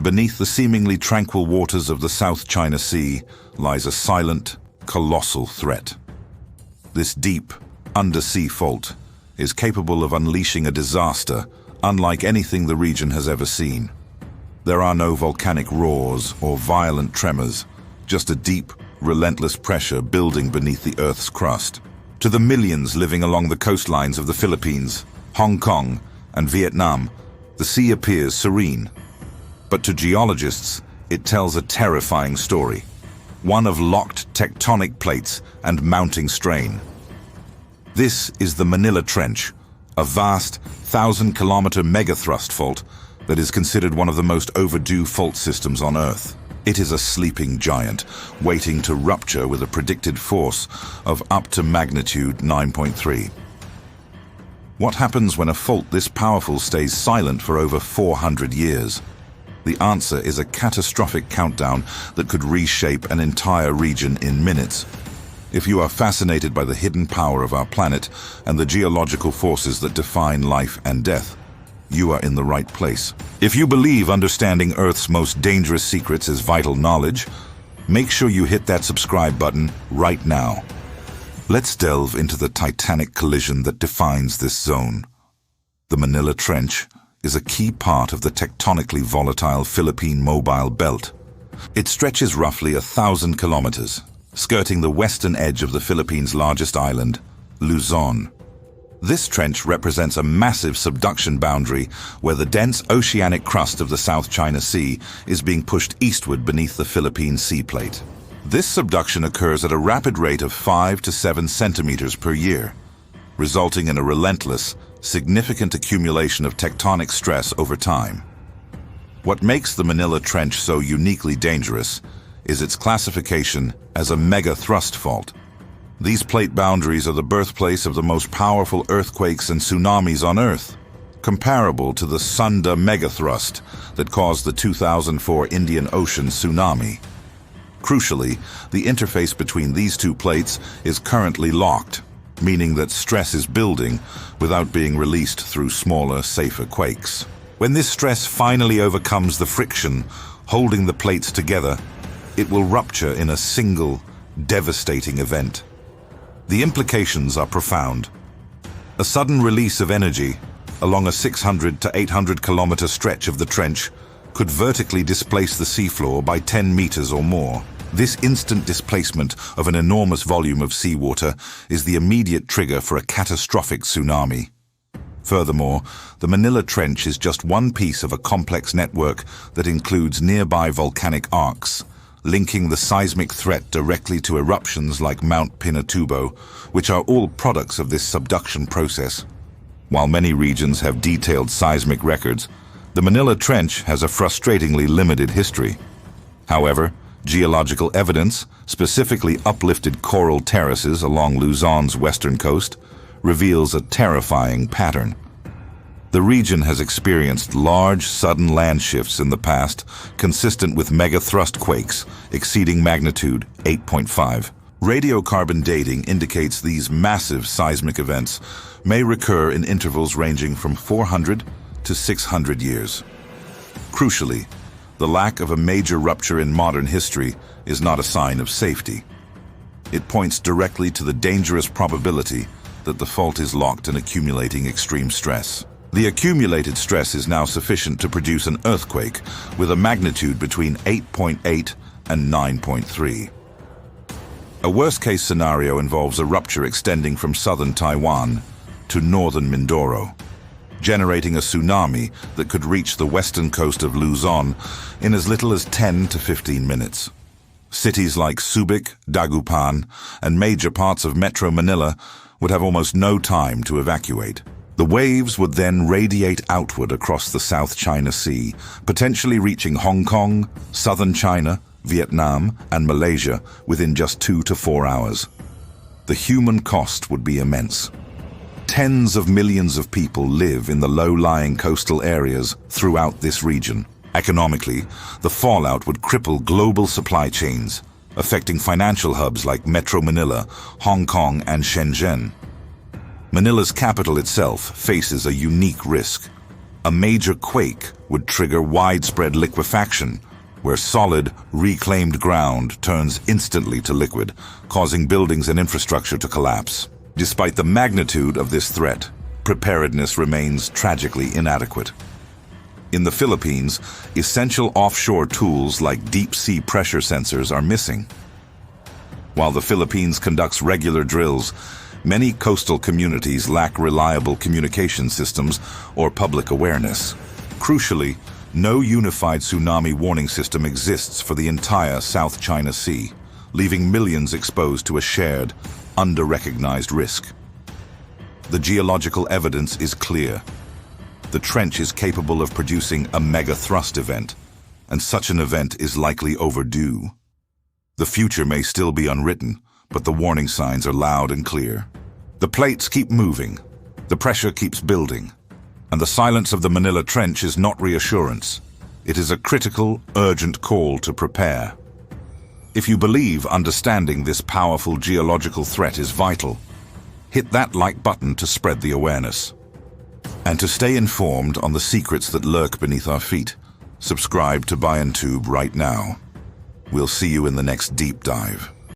Beneath the seemingly tranquil waters of the South China Sea lies a silent, colossal threat. This deep, undersea fault is capable of unleashing a disaster unlike anything the region has ever seen. There are no volcanic roars or violent tremors, just a deep, relentless pressure building beneath the Earth's crust. To the millions living along the coastlines of the Philippines, Hong Kong, and Vietnam, the sea appears serene. But to geologists, it tells a terrifying story, one of locked tectonic plates and mounting strain. This is the Manila Trench, a vast, 1,000-kilometer megathrust fault that is considered one of the most overdue fault systems on Earth. It is a sleeping giant, waiting to rupture with a predicted force of up to magnitude 9.3. What happens when a fault this powerful stays silent for over 400 years? The answer is a catastrophic countdown that could reshape an entire region in minutes. If you are fascinated by the hidden power of our planet and the geological forces that define life and death, you are in the right place. If you believe understanding Earth's most dangerous secrets is vital knowledge, make sure you hit that subscribe button right now. Let's delve into the titanic collision that defines this zone. The Manila Trench is a key part of the tectonically volatile Philippine Mobile Belt. It stretches roughly 1,000 kilometers, skirting the western edge of the Philippines' largest island, Luzon. This trench represents a massive subduction boundary where the dense oceanic crust of the South China Sea is being pushed eastward beneath the Philippine sea plate. This subduction occurs at a rapid rate of 5 to 7 centimeters per year, resulting in a relentless, significant accumulation of tectonic stress over time. What makes the Manila Trench so uniquely dangerous is its classification as a mega-thrust fault. These plate boundaries are the birthplace of the most powerful earthquakes and tsunamis on Earth, comparable to the Sunda megathrust that caused the 2004 Indian Ocean tsunami. Crucially, the interface between these two plates is currently locked, meaning that stress is building without being released through smaller, safer quakes. When this stress finally overcomes the friction holding the plates together, it will rupture in a single, devastating event. The implications are profound. A sudden release of energy along a 600 to 800 kilometer stretch of the trench could vertically displace the seafloor by 10 meters or more. This instant displacement of an enormous volume of seawater is the immediate trigger for a catastrophic tsunami. Furthermore, the Manila Trench is just one piece of a complex network that includes nearby volcanic arcs, linking the seismic threat directly to eruptions like Mount Pinatubo, which are all products of this subduction process. While many regions have detailed seismic records, the Manila Trench has a frustratingly limited history. However, geological evidence, specifically uplifted coral terraces along Luzon's western coast, reveals a terrifying pattern. The region has experienced large, sudden land shifts in the past, consistent with mega-thrust quakes exceeding magnitude 8.5. Radiocarbon dating indicates these massive seismic events may recur in intervals ranging from 400 to 600 years. Crucially, the lack of a major rupture in modern history is not a sign of safety. It points directly to the dangerous probability that the fault is locked and accumulating extreme stress. The accumulated stress is now sufficient to produce an earthquake with a magnitude between 8.8 and 9.3. A worst-case scenario involves a rupture extending from southern Taiwan to northern Mindoro, generating a tsunami that could reach the western coast of Luzon in as little as 10 to 15 minutes. Cities like Subic, Dagupan, and major parts of Metro Manila would have almost no time to evacuate. The waves would then radiate outward across the South China Sea, potentially reaching Hong Kong, southern China, Vietnam, and Malaysia within just 2 to 4 hours. The human cost would be immense. Tens of millions of people live in the low-lying coastal areas throughout this region. Economically, the fallout would cripple global supply chains, affecting financial hubs like Metro Manila, Hong Kong, and Shenzhen. Manila's capital itself faces a unique risk. A major quake would trigger widespread liquefaction, where solid, reclaimed ground turns instantly to liquid, causing buildings and infrastructure to collapse. Despite the magnitude of this threat, preparedness remains tragically inadequate. In the Philippines, essential offshore tools like deep-sea pressure sensors are missing. While the Philippines conducts regular drills, many coastal communities lack reliable communication systems or public awareness. Crucially, no unified tsunami warning system exists for the entire South China Sea, leaving millions exposed to a shared, under-recognized risk. The geological evidence is clear. The trench is capable of producing a mega-thrust event, and such an event is likely overdue. The future may still be unwritten, but the warning signs are loud and clear. The plates keep moving, the pressure keeps building, and the silence of the Manila Trench is not reassurance. It is a critical, urgent call to prepare. If you believe understanding this powerful geological threat is vital, hit that like button to spread the awareness. And to stay informed on the secrets that lurk beneath our feet, subscribe to BayanTube right now. We'll see you in the next deep dive.